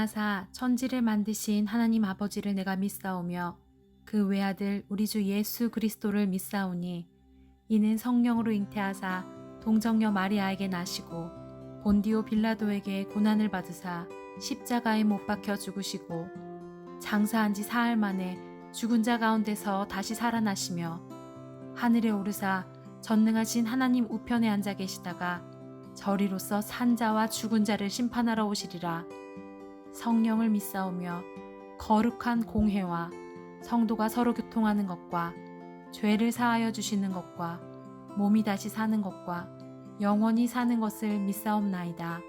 전능하사 천지를 만드신 하나님 아버지를 내가 믿사오며 그 외아들 우리 주 예수 그리스도를 믿사오니 이는 성령으로 잉태하사 동정녀 마리아에게 나시고 본디오 빌라도에게 고난을 받으사 십자가에 못 박혀 죽으시고 장사한 지 사흘 만에 죽은 자 가운데서 다시 살아나시며 하늘에 오르사 전능하신 하나님 우편에 앉아 계시다가 저리로서 산 자와 죽은 자를 심판하러 오시리라. 성령을 믿사오며 거룩한 공회와 성도가 서로 교통하는 것과 죄를 사하여 주시는 것과 몸이 다시 사는 것과 영원히 사는 것을 믿사옵나이다.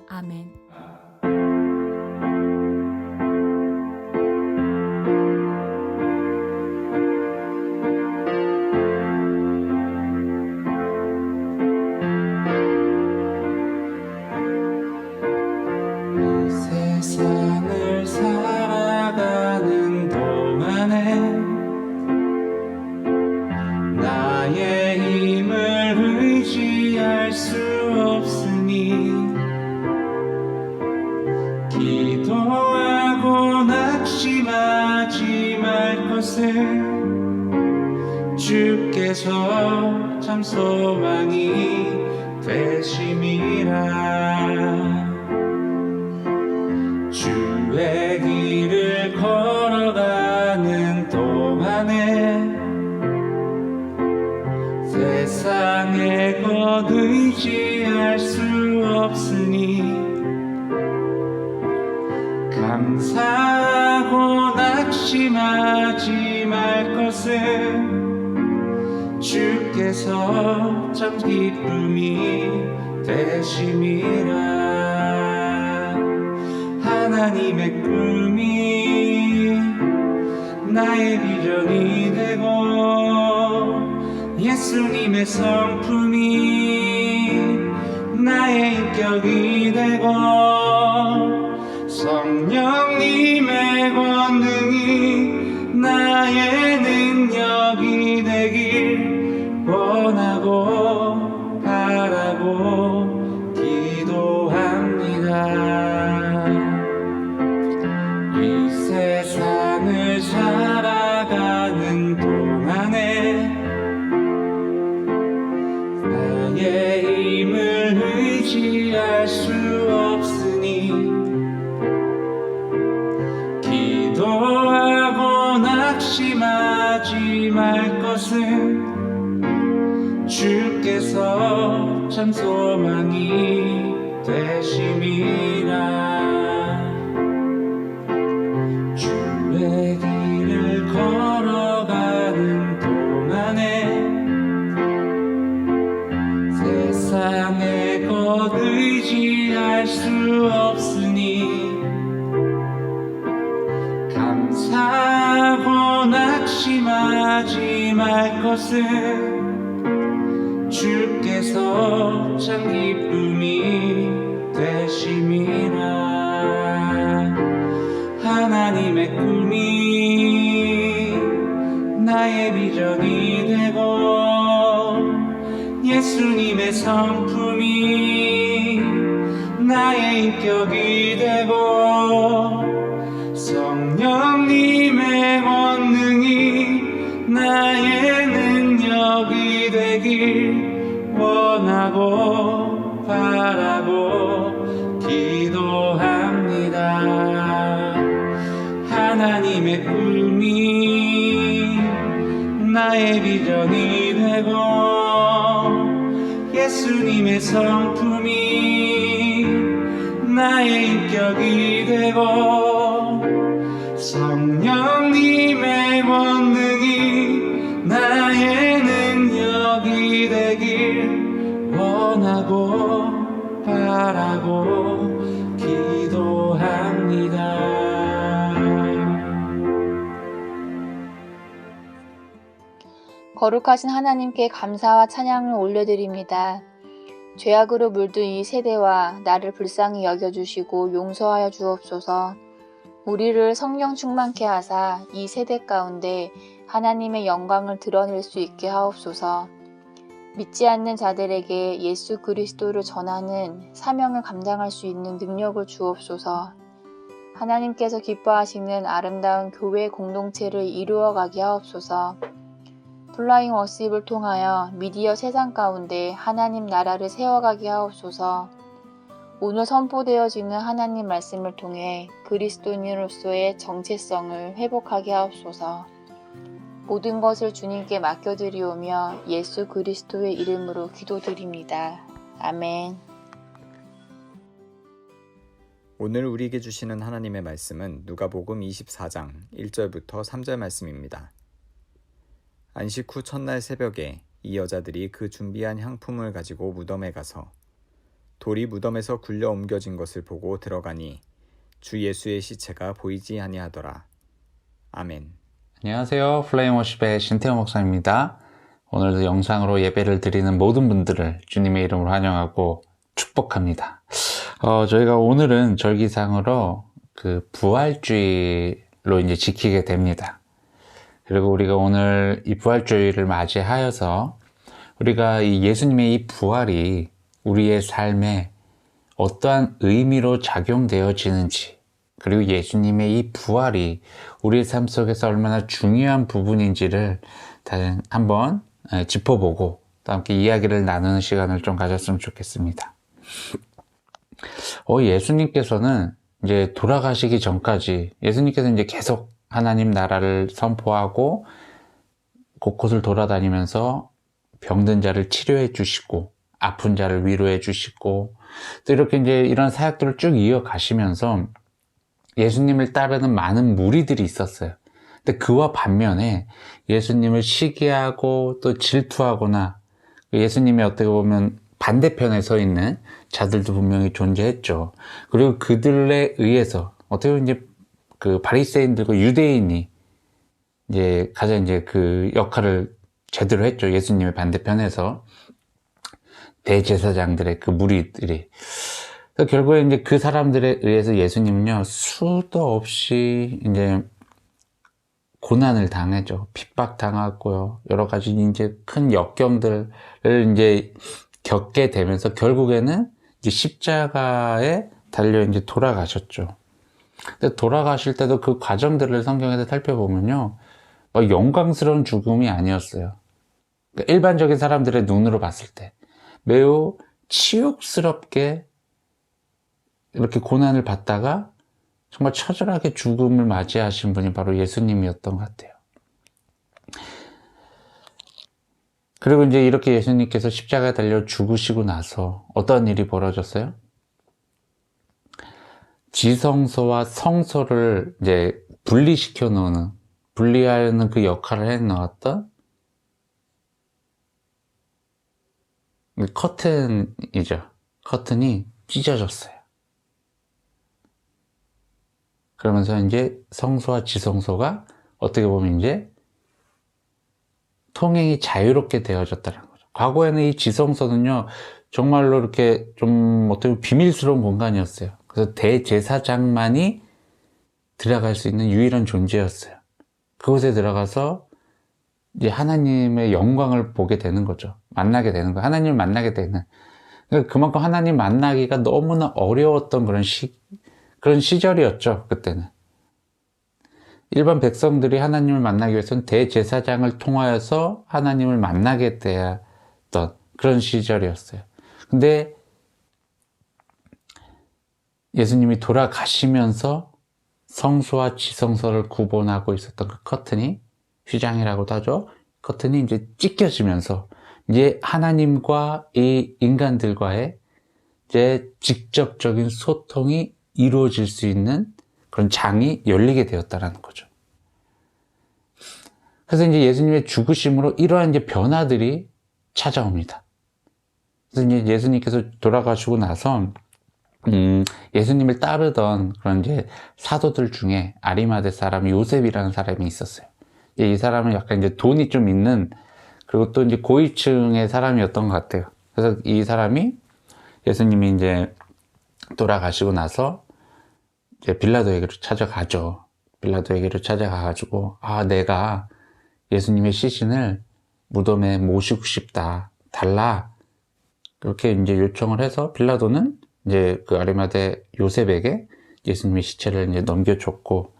아멘. 세상을 살아가는 동안에 나의 힘을 의지할 수 없으니 기도하고 낙심하지 말 것을 주께서 참 소망이 되심이라. 주의 길을 걸어가는 동안에 세상의 것 의지할 수 없으니 감사하고 낙심하지 말 것을 주께서 참 기쁨이 되심이라. 하나님의 꿈이 나의 비전이 되고 예수님의 성품이 나의 인격이 되고 성령님의 권능이 나의 능력이 되길 원하고 바라고 기도합니다. 이 세상을 살아가는 동안에 나의 힘을 의지할 수 없으니 기도하고 낙심하지 말 것을 주께서 참 소망이 되심이라. 주의 길을 걸어가는 동안에 세상의 것 의지할 수 없으니 감사하고 낙심하지 말 것을 주께서 참 기쁨이 되심이라. 하나님의 꿈이 나의 비전이 되고 예수님의 성품이 나의 인격이 되고 성령님의 권능이 나의 능력이 되길 원하고 바라고 기도합니다. 하나님의 꿈이 나의 비전이 되고 예수님의 성품이 나의 인격이 되고 성령님의 권능이 나의 능력이 되길 원하고 바라고 기도합니다. 거룩하신 하나님께 감사와 찬양을 올려드립니다. 죄악으로 물든 이 세대와 나를 불쌍히 여겨주시고 용서하여 주옵소서. 우리를 성령 충만케 하사 이 세대 가운데 하나님의 영광을 드러낼 수 있게 하옵소서. 믿지 않는 자들에게 예수 그리스도를 전하는 사명을 감당할 수 있는 능력을 주옵소서. 하나님께서 기뻐하시는 아름다운 교회 공동체를 이루어가게 하옵소서. 플라잉 워십을 통하여 미디어 세상 가운데 하나님 나라를 세워가게 하옵소서. 오늘 선포되어지는 하나님 말씀을 통해 그리스도인으로서의 정체성을 회복하게 하옵소서. 모든 것을 주님께 맡겨드리오며 예수 그리스도의 이름으로 기도드립니다. 아멘. 오늘 우리에게 주시는 하나님의 말씀은 누가복음 24장 1절부터 3절 말씀입니다. 안식 후 첫날 새벽에 이 여자들이 그 준비한 향품을 가지고 무덤에 가서 돌이 무덤에서 굴려 옮겨진 것을 보고 들어가니 주 예수의 시체가 보이지 아니하더라. 아멘. 안녕하세요. 플레임 워십의 신태호 목사입니다. 오늘도 영상으로 예배를 드리는 모든 분들을 주님의 이름으로 환영하고 축복합니다. 저희가 오늘은 절기상으로 그 부활주의로 이제 지키게 됩니다. 그리고 우리가 오늘 이 부활주의를 맞이하여서 우리가 이 예수님의 이 부활이 우리의 삶에 어떠한 의미로 작용되어지는지, 그리고 예수님의 이 부활이 우리의 삶 속에서 얼마나 중요한 부분인지를 한번 짚어보고 또 함께 이야기를 나누는 시간을 좀 가졌으면 좋겠습니다. 예수님께서는 이제 돌아가시기 전까지 예수님께서 이제 계속 하나님 나라를 선포하고 곳곳을 돌아다니면서 병든 자를 치료해 주시고 아픈 자를 위로해 주시고 또 이렇게 이제 이런 사역들을 쭉 이어가시면서 예수님을 따르는 많은 무리들이 있었어요. 근데 그와 반면에 예수님을 시기하고 또 질투하거나 예수님이 어떻게 보면 반대편에 서 있는 자들도 분명히 존재했죠. 그리고 그들에 의해서 어떻게 보면 이제 그 바리새인들과 유대인이 이제 가장 이제 그 역할을 제대로 했죠. 예수님의 반대편에서 대제사장들의 그 무리들이. 그래서 결국에 이제 그 사람들에 의해서 예수님은요, 수도 없이 이제 고난을 당했죠. 핍박당하고요. 여러 가지 이제 큰 역경들을 이제 겪게 되면서 결국에는 이제 십자가에 달려 이제 돌아가셨죠. 근데 돌아가실 때도 그 과정들을 성경에서 살펴보면요, 영광스러운 죽음이 아니었어요. 그러니까 일반적인 사람들의 눈으로 봤을 때 매우 치욕스럽게 이렇게 고난을 받다가 정말 처절하게 죽음을 맞이하신 분이 바로 예수님이었던 것 같아요. 그리고 이제 이렇게 예수님께서 십자가에 달려 죽으시고 나서 어떤 일이 벌어졌어요? 지성소와 성소를 이제 분리시켜 놓는, 분리하는 그 역할을 해 놓았던 커튼이죠. 커튼이 찢어졌어요. 그러면서 이제 성소와 지성소가 어떻게 보면 이제 통행이 자유롭게 되어졌다는 거죠. 과거에는 이 지성소는요, 정말로 이렇게 좀 어떻게 보면 비밀스러운 공간이었어요. 그래서 대제사장만이 들어갈 수 있는 유일한 존재였어요. 그곳에 들어가서 이제 하나님의 영광을 보게 되는 거죠. 만나게 되는 거예요. 하나님을 만나게 되는. 그러니까 그만큼 하나님 만나기가 너무나 어려웠던 그런 시절이었죠. 그때는. 일반 백성들이 하나님을 만나기 위해서는 대제사장을 통하여서 하나님을 만나게 되었던 그런 시절이었어요. 근데 예수님이 돌아가시면서 성소와 지성소를 구분하고 있었던 그 커튼이, 휘장이라고도 하죠. 커튼이 이제 찢겨지면서 이제 하나님과 이 인간들과의 이제 직접적인 소통이 이루어질 수 있는 그런 장이 열리게 되었다라는 거죠. 그래서 이제 예수님의 죽으심으로 이러한 이제 변화들이 찾아옵니다. 그래서 이제 예수님께서 돌아가시고 나서 예수님을 따르던 그런 이제 사도들 중에 아리마대 사람 요셉이라는 사람이 있었어요. 이 사람은 약간 이제 돈이 좀 있는, 그리고 또 이제 고위층의 사람이었던 것 같아요. 그래서 이 사람이 예수님이 이제 돌아가시고 나서 이제 빌라도에게로 찾아가죠. 빌라도에게로 찾아가가지고, 내가 예수님의 시신을 무덤에 모시고 싶다. 달라. 그렇게 이제 요청을 해서 빌라도는 이제 그 아리마대 요셉에게 예수님의 시체를 이제 넘겨줬고,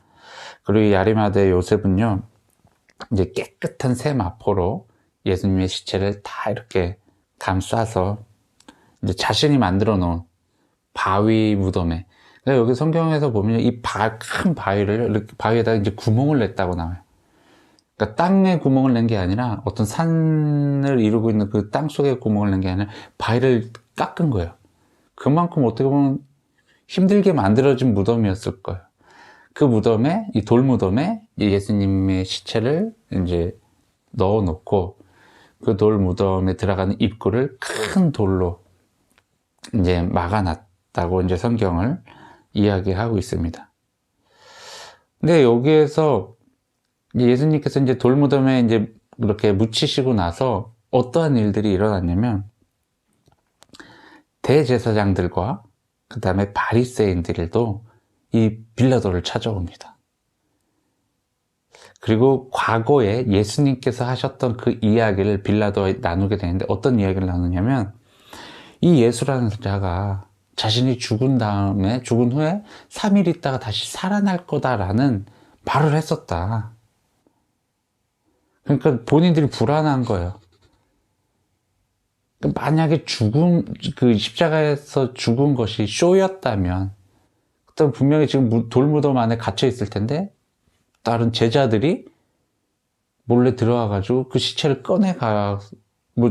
그리고 이 아리마대 요셉은요, 이제 깨끗한 새 마포로 예수님의 시체를 다 이렇게 감싸서 이제 자신이 만들어 놓은 바위 무덤에, 그러니까 여기 성경에서 보면 큰 바위를 이렇게 바위에다가 이제 구멍을 냈다고 나와요. 그러니까 땅에 구멍을 낸 게 아니라 어떤 산을 이루고 있는 그 땅 속에 구멍을 낸 게 아니라 바위를 깎은 거예요. 그만큼 어떻게 보면 힘들게 만들어진 무덤이었을 거예요. 그 무덤에, 이 돌무덤에 예수님의 시체를 이제 넣어 놓고, 그 돌무덤에 들어가는 입구를 큰 돌로 이제 막아놨다고 이제 성경을 이야기하고 있습니다. 근데 여기에서 예수님께서 이제 돌무덤에 이제 이렇게 묻히시고 나서 어떠한 일들이 일어났냐면, 대제사장들과 그 다음에 바리새인들도 이 빌라도를 찾아옵니다. 그리고 과거에 예수님께서 하셨던 그 이야기를 빌라도와 나누게 되는데, 어떤 이야기를 나누냐면, 이 예수라는 자가 자신이 죽은 후에 3일 있다가 다시 살아날 거다라는 말을 했었다. 그러니까 본인들이 불안한 거예요. 만약에 그 십자가에서 죽은 것이 쇼였다면, 그때 분명히 지금 돌무덤 안에 갇혀 있을 텐데, 다른 제자들이 몰래 들어와가지고 그 시체를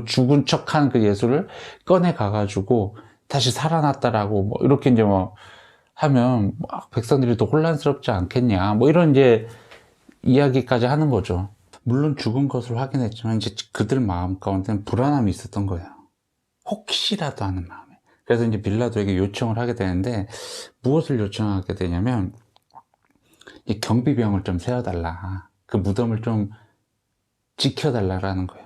죽은 척한 그 예수를 꺼내가가지고 다시 살아났다라고 이렇게 이제 하면 백성들이 더 혼란스럽지 않겠냐, 이런 이제 이야기까지 하는 거죠. 물론 죽은 것을 확인했지만 이제 그들 마음 가운데는 불안함이 있었던 거예요. 혹시라도 하는 마음에. 그래서 이제 빌라도에게 요청을 하게 되는데, 무엇을 요청하게 되냐면, 이 경비병을 좀 세워달라. 그 무덤을 좀 지켜달라라는 거예요.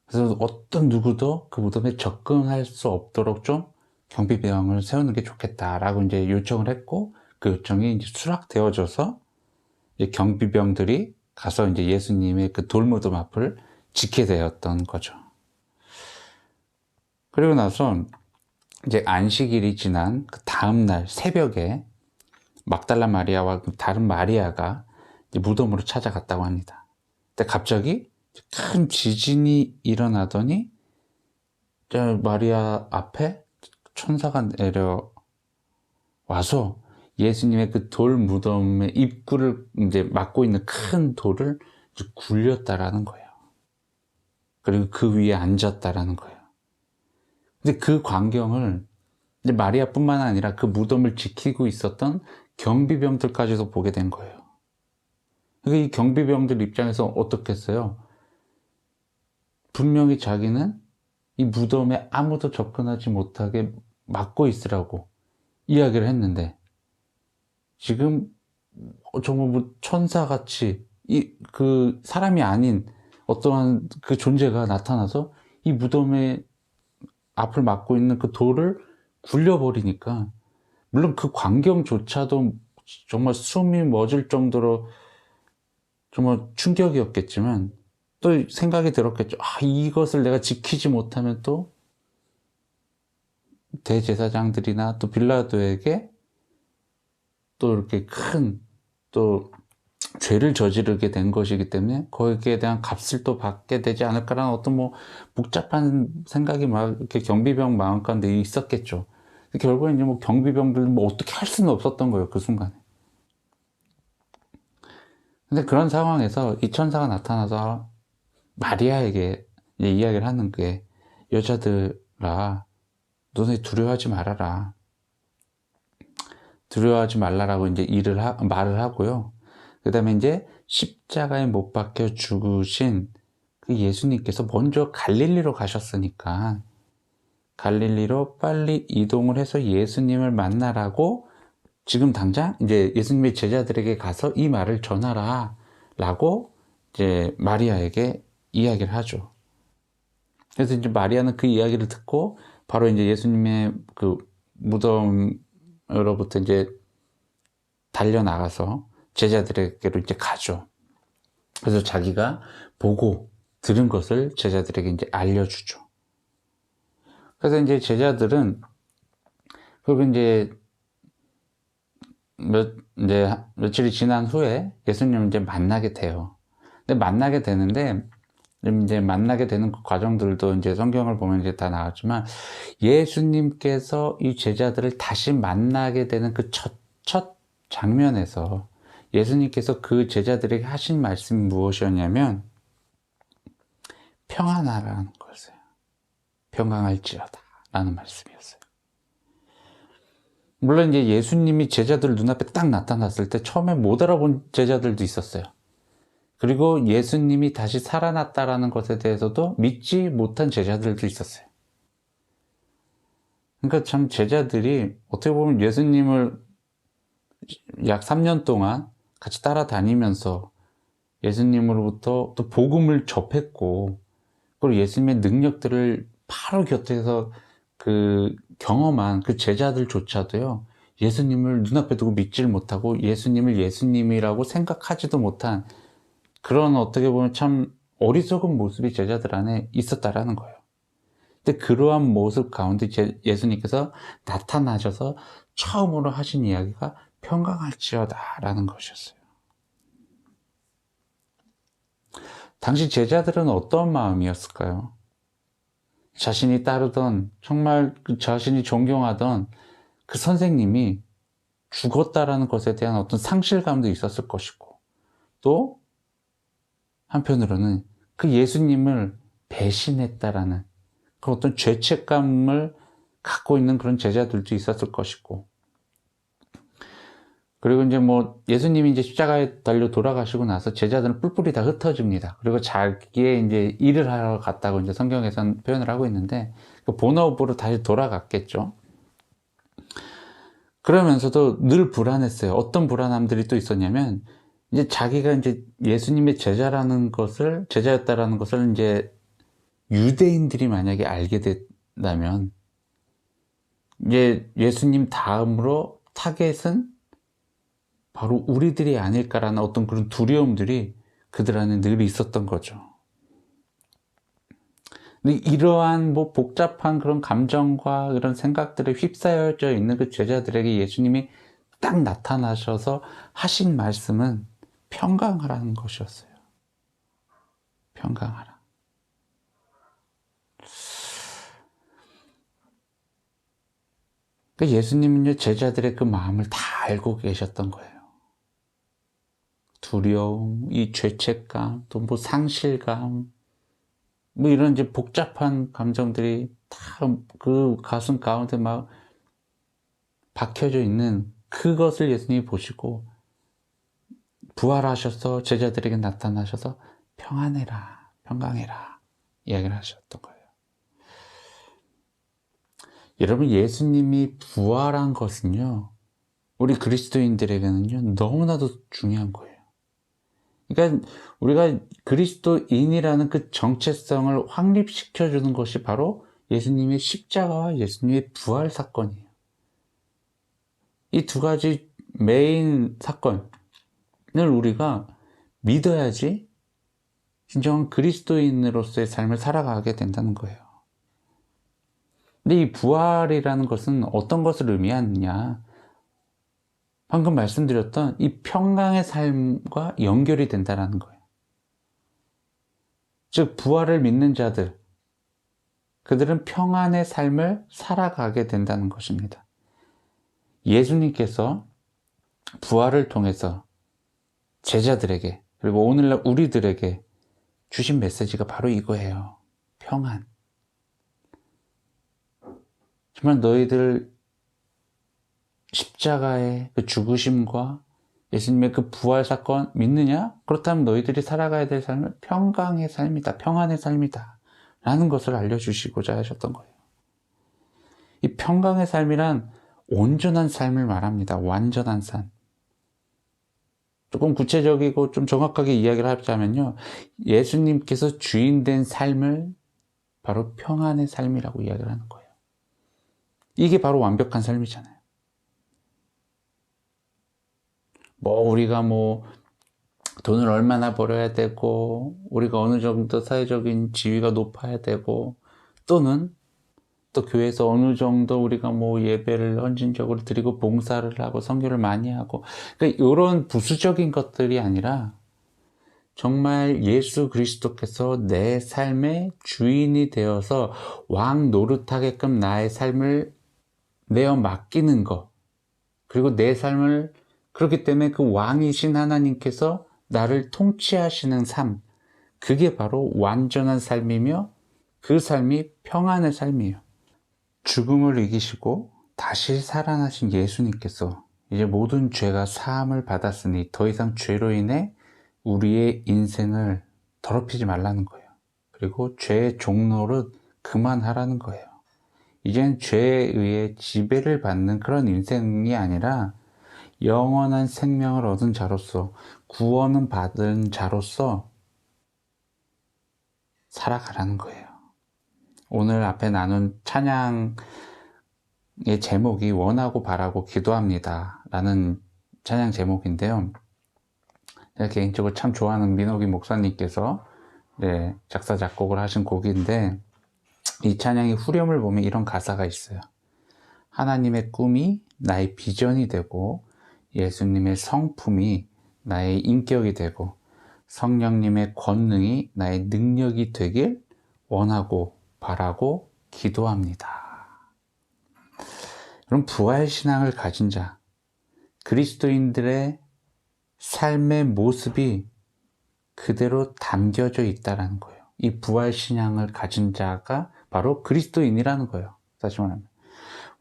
그래서 어떤 누구도 그 무덤에 접근할 수 없도록 좀 경비병을 세우는 게 좋겠다라고 이제 요청을 했고, 그 요청이 이제 수락되어져서 이제 경비병들이 가서 이제 예수님의 그 돌무덤 앞을 지키게 되었던 거죠. 그리고 나서 이제 안식일이 지난 그 다음날 새벽에 막달라 마리아와 그 다른 마리아가 이제 무덤으로 찾아갔다고 합니다. 근데 갑자기 큰 지진이 일어나더니 마리아 앞에 천사가 내려와서 예수님의 그 돌 무덤의 입구를 이제 막고 있는 큰 돌을 이제 굴렸다라는 거예요. 그리고 그 위에 앉았다라는 거예요. 근데 그 광경을 이제 마리아뿐만 아니라 그 무덤을 지키고 있었던 경비병들까지도 보게 된 거예요. 그러니까 이 경비병들 입장에서 어떻겠어요? 분명히 자기는 이 무덤에 아무도 접근하지 못하게 막고 있으라고 이야기를 했는데, 지금 정말 천사같이 그 사람이 아닌 어떠한 그 존재가 나타나서 이 무덤의 앞을 막고 있는 그 돌을 굴려버리니까, 물론 그 광경조차도 정말 숨이 멎을 정도로 정말 충격이었겠지만, 또 생각이 들었겠죠. 이것을 내가 지키지 못하면 또 대제사장들이나 또 빌라도에게 또 이렇게 큰 또 죄를 저지르게 된 것이기 때문에 거기에 대한 값을 또 받게 되지 않을까라는 어떤 복잡한 생각이 이렇게 경비병 마음 가운데 있었겠죠. 결국엔 이제 경비병들 어떻게 할 수는 없었던 거예요, 그 순간에. 근데 그런 상황에서 이 천사가 나타나서 마리아에게 이야기를 하는 게, 여자들아, 너네 두려워하지 말아라. 두려워하지 말라라고 이제 말을 하고요. 그 다음에 이제 십자가에 못 박혀 죽으신 그 예수님께서 먼저 갈릴리로 가셨으니까 갈릴리로 빨리 이동을 해서 예수님을 만나라고 지금 당장 이제 예수님의 제자들에게 가서 이 말을 전하라 라고 이제 마리아에게 이야기를 하죠. 그래서 이제 마리아는 그 이야기를 듣고 바로 이제 예수님의 그 무덤으로부터 이제 달려나가서 제자들에게로 이제 가죠. 그래서 자기가 보고 들은 것을 제자들에게 이제 알려주죠. 그래서 이제 제자들은 그리고 이제 며칠이 지난 후에 예수님을 이제 만나게 돼요. 근데 만나게 되는데, 이제 만나게 되는 그 과정들도 이제 성경을 보면 이제 다 나왔지만, 예수님께서 이 제자들을 다시 만나게 되는 그 첫 장면에서 예수님께서 그 제자들에게 하신 말씀이 무엇이었냐면, 평안하라는 것이에요. 평강할지어다 라는 말씀이었어요. 물론 이제 예수님이 제자들 눈앞에 딱 나타났을 때 처음에 못 알아본 제자들도 있었어요. 그리고 예수님이 다시 살아났다라는 것에 대해서도 믿지 못한 제자들도 있었어요. 그러니까 참 제자들이 어떻게 보면 예수님을 약 3년 동안 같이 따라다니면서 예수님으로부터 또 복음을 접했고, 그리고 예수님의 능력들을 바로 곁에서 그 경험한 그 제자들조차도요, 예수님을 눈앞에 두고 믿지를 못하고 예수님을 예수님이라고 생각하지도 못한 그런 어떻게 보면 참 어리석은 모습이 제자들 안에 있었다라는 거예요. 근데 그러한 모습 가운데 예수님께서 나타나셔서 처음으로 하신 이야기가 평강할지어다 라는 것이었어요. 당시 제자들은 어떤 마음이었을까요? 자신이 따르던, 정말 자신이 존경하던 그 선생님이 죽었다라는 것에 대한 어떤 상실감도 있었을 것이고, 또 한편으로는 그 예수님을 배신했다라는 그 어떤 죄책감을 갖고 있는 그런 제자들도 있었을 것이고, 그리고 이제 예수님이 이제 십자가에 달려 돌아가시고 나서 제자들은 뿔뿔이 다 흩어집니다. 그리고 자기의 이제 일을 하러 갔다고 이제 성경에서는 표현을 하고 있는데, 그 본업으로 다시 돌아갔겠죠. 그러면서도 늘 불안했어요. 어떤 불안함들이 또 있었냐면, 이제 자기가 이제 예수님의 제자였다라는 것을 이제 유대인들이 만약에 알게 된다면, 이제 예수님 다음으로 타겟은 바로 우리들이 아닐까라는 어떤 그런 두려움들이 그들 안에 늘 있었던 거죠. 근데 이러한 복잡한 그런 감정과 그런 생각들에 휩싸여져 있는 그 제자들에게 예수님이 딱 나타나셔서 하신 말씀은 평강하라는 것이었어요. 평강하라. 그러니까 예수님은요, 제자들의 그 마음을 다 알고 계셨던 거예요. 두려움, 이 죄책감, 또 상실감, 이런 이제 복잡한 감정들이 다 그 가슴 가운데 막 박혀져 있는 그것을 예수님이 보시고 부활하셔서 제자들에게 나타나셔서 평안해라, 평강해라 이야기를 하셨던 거예요. 여러분, 예수님이 부활한 것은요, 우리 그리스도인들에게는요, 너무나도 중요한 거예요. 그러니까 우리가 그리스도인이라는 그 정체성을 확립시켜주는 것이 바로 예수님의 십자가와 예수님의 부활 사건이에요. 이 두 가지 메인 사건을 우리가 믿어야지 진정한 그리스도인으로서의 삶을 살아가게 된다는 거예요. 근데 이 부활이라는 것은 어떤 것을 의미하느냐? 방금 말씀드렸던 이 평강의 삶과 연결이 된다는 거예요. 즉, 부활을 믿는 자들, 그들은 평안의 삶을 살아가게 된다는 것입니다. 예수님께서 부활을 통해서 제자들에게, 그리고 오늘날 우리들에게 주신 메시지가 바로 이거예요. 평안. 정말 너희들 십자가의 그 죽으심과 예수님의 그 부활 사건 믿느냐? 그렇다면 너희들이 살아가야 될 삶은 평강의 삶이다. 평안의 삶이다. 라는 것을 알려주시고자 하셨던 거예요. 이 평강의 삶이란 온전한 삶을 말합니다. 완전한 삶. 조금 구체적이고 좀 정확하게 이야기를 하자면요, 예수님께서 주인된 삶을 바로 평안의 삶이라고 이야기를 하는 거예요. 이게 바로 완벽한 삶이잖아요. 우리가 돈을 얼마나 벌어야 되고, 우리가 어느 정도 사회적인 지위가 높아야 되고, 또는 또 교회에서 어느 정도 우리가 뭐 예배를 헌신적으로 드리고 봉사를 하고 선교를 많이 하고, 그러니까 이런 부수적인 것들이 아니라 정말 예수 그리스도께서 내 삶의 주인이 되어서 왕 노릇하게끔 나의 삶을 내어 맡기는 것, 그리고 내 삶을, 그렇기 때문에 그 왕이신 하나님께서 나를 통치하시는 삶, 그게 바로 완전한 삶이며 그 삶이 평안의 삶이에요. 죽음을 이기시고 다시 살아나신 예수님께서 이제 모든 죄가 사함을 받았으니 더 이상 죄로 인해 우리의 인생을 더럽히지 말라는 거예요. 그리고 죄의 종노릇 그만하라는 거예요. 이젠 죄에 의해 지배를 받는 그런 인생이 아니라 영원한 생명을 얻은 자로서, 구원은 받은 자로서 살아가라는 거예요. 오늘 앞에 나눈 찬양의 제목이 원하고 바라고 기도합니다 라는 찬양 제목인데요. 제가 개인적으로 참 좋아하는 민호기 목사님께서 작사 작곡을 하신 곡인데, 이 찬양의 후렴을 보면 이런 가사가 있어요. 하나님의 꿈이 나의 비전이 되고 예수님의 성품이 나의 인격이 되고 성령님의 권능이 나의 능력이 되길 원하고 바라고 기도합니다. 그럼 부활신앙을 가진 자, 그리스도인들의 삶의 모습이 그대로 담겨져 있다는 거예요. 이 부활신앙을 가진 자가 바로 그리스도인이라는 거예요. 다시 말하면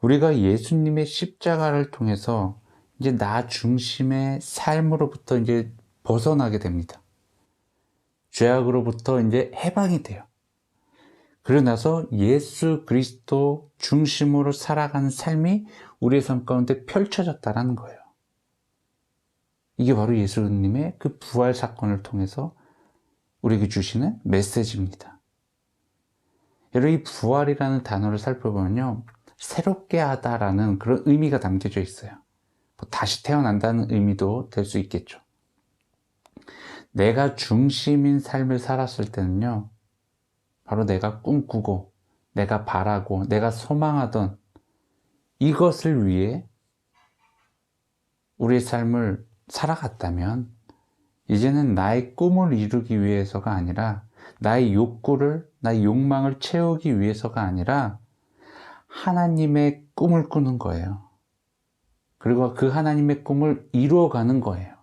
우리가 예수님의 십자가를 통해서 이제 나 중심의 삶으로부터 이제 벗어나게 됩니다. 죄악으로부터 이제 해방이 돼요. 그러고 나서 예수 그리스도 중심으로 살아가는 삶이 우리의 삶 가운데 펼쳐졌다는 거예요. 이게 바로 예수님의 그 부활 사건을 통해서 우리에게 주시는 메시지입니다. 여러분, 이 부활이라는 단어를 살펴보면요, 새롭게 하다라는 그런 의미가 담겨져 있어요. 다시 태어난다는 의미도 될 수 있겠죠. 내가 중심인 삶을 살았을 때는요, 바로 내가 꿈꾸고 내가 바라고 내가 소망하던 이것을 위해 우리의 삶을 살아갔다면, 이제는 나의 꿈을 이루기 위해서가 아니라, 나의 욕구를, 나의 욕망을 채우기 위해서가 아니라 하나님의 꿈을 꾸는 거예요. 그리고 그 하나님의 꿈을 이루어가는 거예요.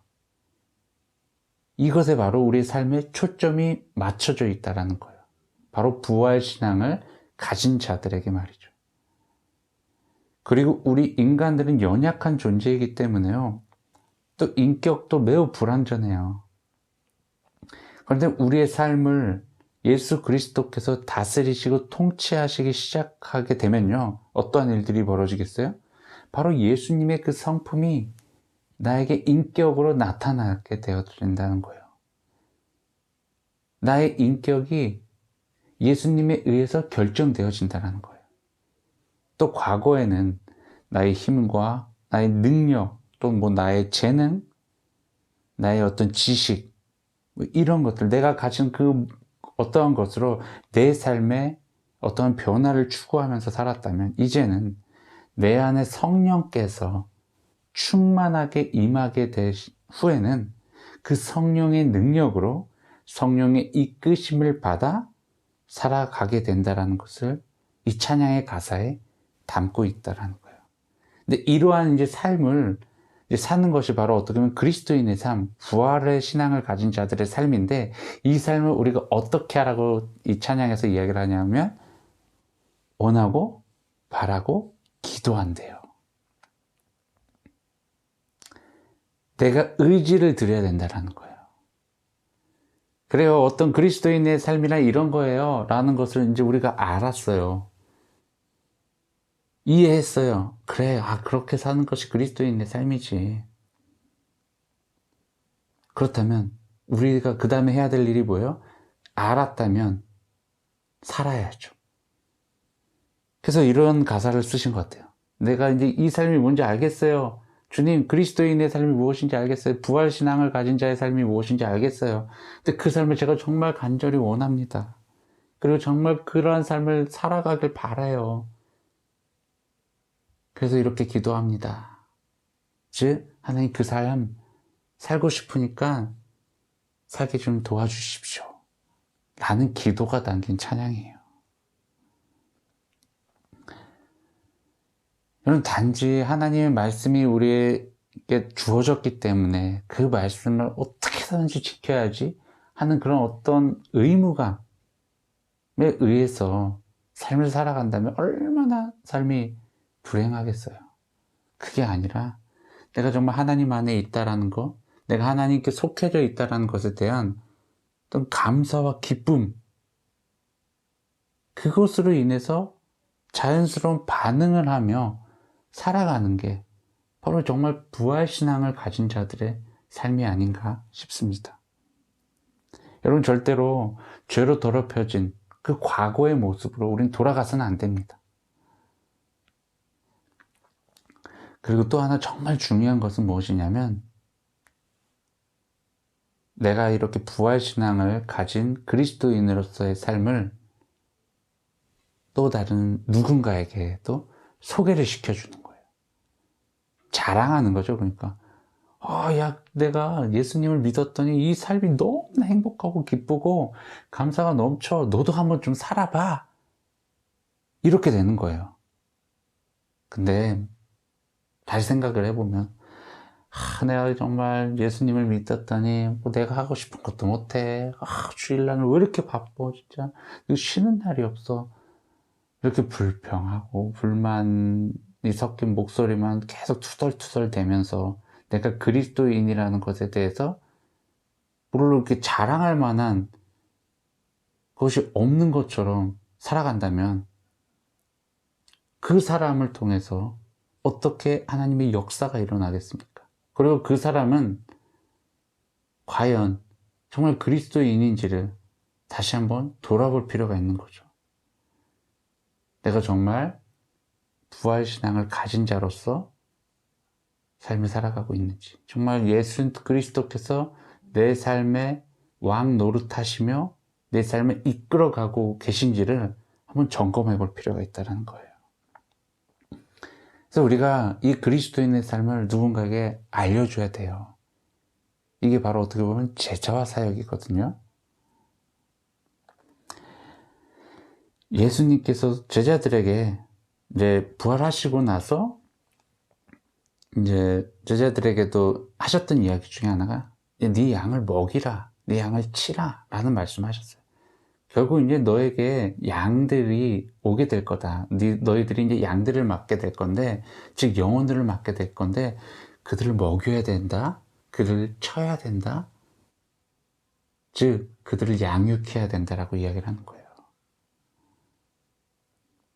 이것에 바로 우리의 삶의 초점이 맞춰져 있다는 거예요. 바로 부활신앙을 가진 자들에게 말이죠. 그리고 우리 인간들은 연약한 존재이기 때문에요, 또 인격도 매우 불완전해요. 그런데 우리의 삶을 예수 그리스도께서 다스리시고 통치하시기 시작하게 되면요, 어떠한 일들이 벌어지겠어요? 바로 예수님의 그 성품이 나에게 인격으로 나타나게 되어진다는 거예요. 나의 인격이 예수님에 의해서 결정되어진다는 거예요. 또 과거에는 나의 힘과 나의 능력, 또 뭐 나의 재능, 나의 어떤 지식, 뭐 이런 것들, 내가 가진 그 어떠한 것으로 내 삶에 어떠한 변화를 추구하면서 살았다면, 이제는 내 안에 성령께서 충만하게 임하게 된 후에는 그 성령의 능력으로 성령의 이끄심을 받아 살아가게 된다는 것을 이 찬양의 가사에 담고 있다는 거예요. 근데 이러한 이제 삶을 이제 사는 것이 바로 어떻게 보면 그리스도인의 삶, 부활의 신앙을 가진 자들의 삶인데, 이 삶을 우리가 어떻게 하라고 이 찬양에서 이야기를 하냐면, 원하고 바라고 기도한대요. 내가 의지를 드려야 된다는 거예요. 그래요, 어떤 그리스도인의 삶이란 이런 거예요 라는 것을 이제 우리가 알았어요. 이해했어요. 그래, 그렇게 사는 것이 그리스도인의 삶이지. 그렇다면 우리가 그 다음에 해야 될 일이 뭐예요? 알았다면 살아야죠. 그래서 이런 가사를 쓰신 것 같아요. 내가 이제 이 삶이 뭔지 알겠어요. 주님, 그리스도인의 삶이 무엇인지 알겠어요. 부활신앙을 가진 자의 삶이 무엇인지 알겠어요. 근데 그 삶을 제가 정말 간절히 원합니다. 그리고 정말 그러한 삶을 살아가길 바라요. 그래서 이렇게 기도합니다. 즉 하나님 그 삶 살고 싶으니까 살게 좀 도와주십시오. 라는 기도가 담긴 찬양이에요. 여러분, 단지 하나님의 말씀이 우리에게 주어졌기 때문에 그 말씀을 어떻게든지 지켜야지 하는 그런 어떤 의무감에 의해서 삶을 살아간다면 얼마나 삶이 불행하겠어요. 그게 아니라 내가 정말 하나님 안에 있다라는 것, 내가 하나님께 속해져 있다라는 것에 대한 어떤 감사와 기쁨, 그것으로 인해서 자연스러운 반응을 하며 살아가는 게 바로 정말 부활신앙을 가진 자들의 삶이 아닌가 싶습니다. 여러분, 절대로 죄로 더럽혀진 그 과거의 모습으로 우린 돌아가서는 안 됩니다. 그리고 또 하나 정말 중요한 것은 무엇이냐면, 내가 이렇게 부활신앙을 가진 그리스도인으로서의 삶을 또 다른 누군가에게도 소개를 시켜주는 거예요. 자랑하는 거죠. 그러니까 야, 내가 예수님을 믿었더니 이 삶이 너무나 행복하고 기쁘고 감사가 넘쳐. 너도 한번 좀 살아봐. 이렇게 되는 거예요. 근데 다시 생각을 해보면 내가 정말 예수님을 믿었더니 뭐 내가 하고 싶은 것도 못해. 주일날은 왜 이렇게 바빠 진짜. 쉬는 날이 없어. 이렇게 불평하고 불만이 섞인 목소리만 계속 투덜투덜 대면서 내가 그리스도인이라는 것에 대해서 물론 이렇게 자랑할 만한 것이 없는 것처럼 살아간다면 그 사람을 통해서 어떻게 하나님의 역사가 일어나겠습니까? 그리고 그 사람은 과연 정말 그리스도인인지를 다시 한번 돌아볼 필요가 있는 거죠. 내가 정말 부활신앙을 가진 자로서 삶을 살아가고 있는지, 정말 예수 그리스도께서 내 삶의 왕 노릇하시며 내 삶을 이끌어가고 계신지를 한번 점검해 볼 필요가 있다는 거예요. 그래서 우리가 이 그리스도인의 삶을 누군가에게 알려줘야 돼요. 이게 바로 어떻게 보면 제자와 사역이거든요. 예수님께서 제자들에게 이제 부활하시고 나서 이제 제자들에게도 하셨던 이야기 중에 하나가 네 양을 먹이라, 네 양을 치라 라는 말씀하셨어요. 결국 이제 너에게 양들이 오게 될 거다. 너희들이 이제 양들을 맡게 될 건데, 즉 영혼들을 맡게 될 건데 그들을 먹여야 된다. 그들을 쳐야 된다. 즉 그들을 양육해야 된다라고 이야기를 하는 거예요.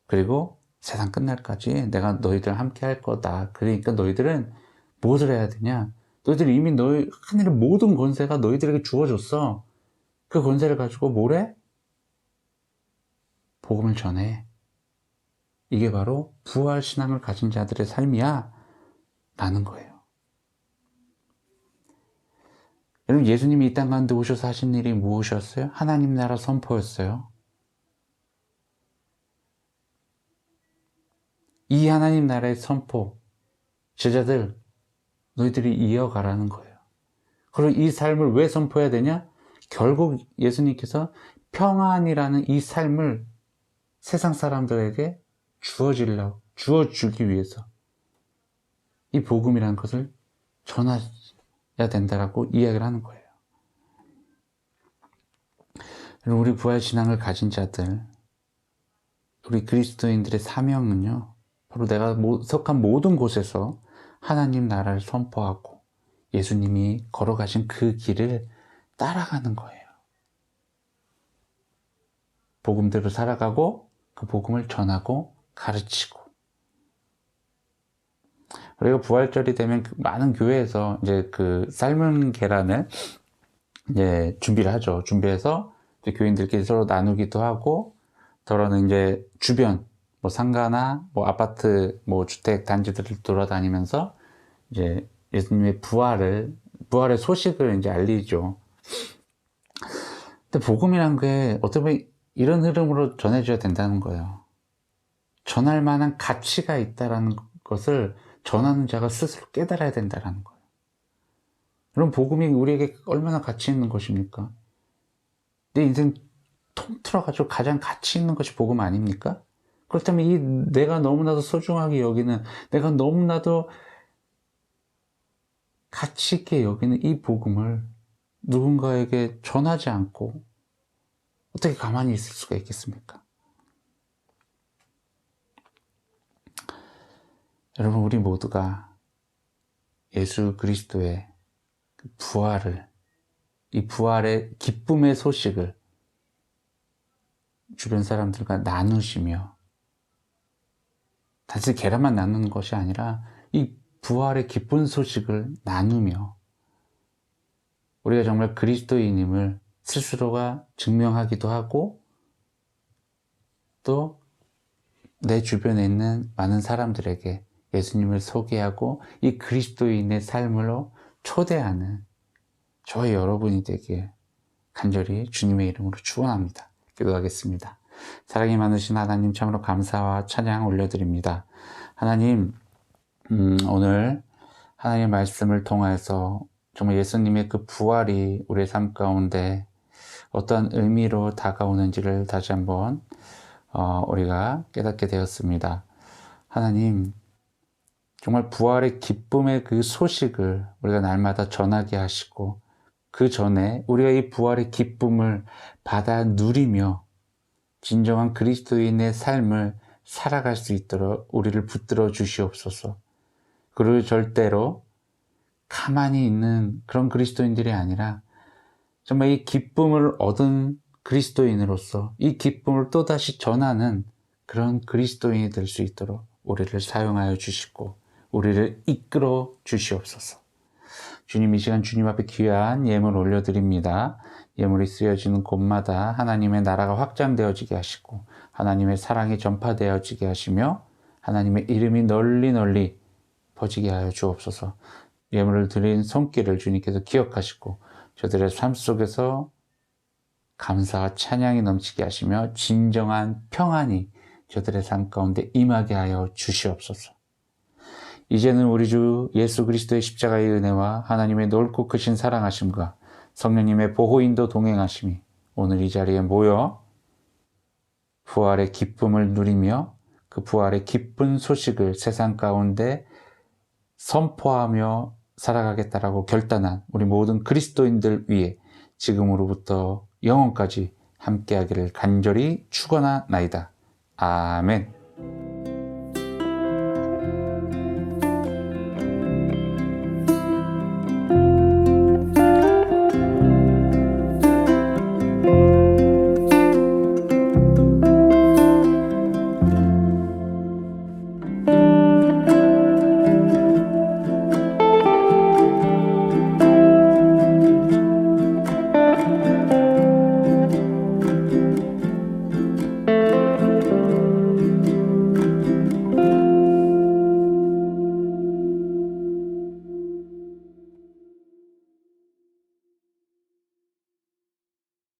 그리고 세상 끝날까지 내가 너희들 함께 할 거다. 그러니까 너희들은 무엇을 해야 되냐? 너희들 이미 하늘의 모든 권세가 너희들에게 주어졌어. 그 권세를 가지고 뭘 해? 복음을 전해. 이게 바로 부활신앙을 가진 자들의 삶이야 라는 거예요. 여러분, 예수님이 이 땅 가운데 오셔서 하신 일이 무엇이었어요? 하나님 나라 선포였어요. 이 하나님 나라의 선포, 제자들, 너희들이 이어가라는 거예요. 그리고 이 삶을 왜 선포해야 되냐? 결국 예수님께서 평안이라는 이 삶을 세상 사람들에게 주어주기 위해서 이 복음이라는 것을 전해야 된다라고 이야기를 하는 거예요. 우리 부활신앙을 가진 자들, 우리 그리스도인들의 사명은요, 바로 내가 속한 모든 곳에서 하나님 나라를 선포하고 예수님이 걸어가신 그 길을 따라가는 거예요. 복음대로 살아가고 그 복음을 전하고 가르치고. 우리가 부활절이 되면 많은 교회에서 이제 그 삶은 계란을 이제 준비를 하죠. 준비해서 이제 교인들끼리 서로 나누기도 하고, 더러는 이제 주변 뭐 상가나 뭐 아파트 뭐 주택 단지들을 돌아다니면서 이제 예수님의 부활의 소식을 이제 알리죠. 근데 복음이란 게 어떻게 보면 이런 흐름으로 전해줘야 된다는 거예요. 전할 만한 가치가 있다라는 것을 전하는 자가 스스로 깨달아야 된다는 거예요. 그럼 복음이 우리에게 얼마나 가치 있는 것입니까? 내 인생 통틀어가지고 가장 가치 있는 것이 복음 아닙니까? 그렇다면 이 내가 너무나도 소중하게 여기는, 내가 너무나도 가치 있게 여기는 이 복음을 누군가에게 전하지 않고 어떻게 가만히 있을 수가 있겠습니까? 여러분, 우리 모두가 예수 그리스도의 부활을, 이 부활의 기쁨의 소식을 주변 사람들과 나누시며, 단지 계란만 나누는 것이 아니라 이 부활의 기쁜 소식을 나누며, 우리가 정말 그리스도인임을 스스로가 증명하기도 하고, 또 내 주변에 있는 많은 사람들에게 예수님을 소개하고 이 그리스도인의 삶으로 초대하는 저희 여러분이 되길 간절히 주님의 이름으로 축원합니다. 기도하겠습니다. 사랑이 많으신 하나님, 참으로 감사와 찬양 올려드립니다. 하나님, 오늘 하나님의 말씀을 통해서 정말 예수님의 그 부활이 우리의 삶 가운데 어떠한 의미로 다가오는지를 다시 한번 우리가 깨닫게 되었습니다. 하나님, 정말 부활의 기쁨의 그 소식을 우리가 날마다 전하게 하시고, 그 전에 우리가 이 부활의 기쁨을 받아 누리며 진정한 그리스도인의 삶을 살아갈 수 있도록 우리를 붙들어 주시옵소서. 그리고 절대로 가만히 있는 그런 그리스도인들이 아니라 정말 이 기쁨을 얻은 그리스도인으로서 이 기쁨을 또다시 전하는 그런 그리스도인이 될 수 있도록 우리를 사용하여 주시고 우리를 이끌어 주시옵소서. 주님, 이 시간 주님 앞에 귀한 예물 올려드립니다. 예물이 쓰여지는 곳마다 하나님의 나라가 확장되어지게 하시고 하나님의 사랑이 전파되어지게 하시며 하나님의 이름이 널리 널리 퍼지게 하여 주옵소서. 예물을 드린 손길을 주님께서 기억하시고 저들의 삶 속에서 감사와 찬양이 넘치게 하시며 진정한 평안이 저들의 삶 가운데 임하게 하여 주시옵소서. 이제는 우리 주 예수 그리스도의 십자가의 은혜와 하나님의 넓고 크신 사랑하심과 성령님의 보호인도 동행하심이 오늘 이 자리에 모여 부활의 기쁨을 누리며 그 부활의 기쁜 소식을 세상 가운데 선포하며 살아가겠다라고 결단한 우리 모든 그리스도인들 위해 지금으로부터 영원까지 함께하기를 간절히 축원하나이다. 아멘.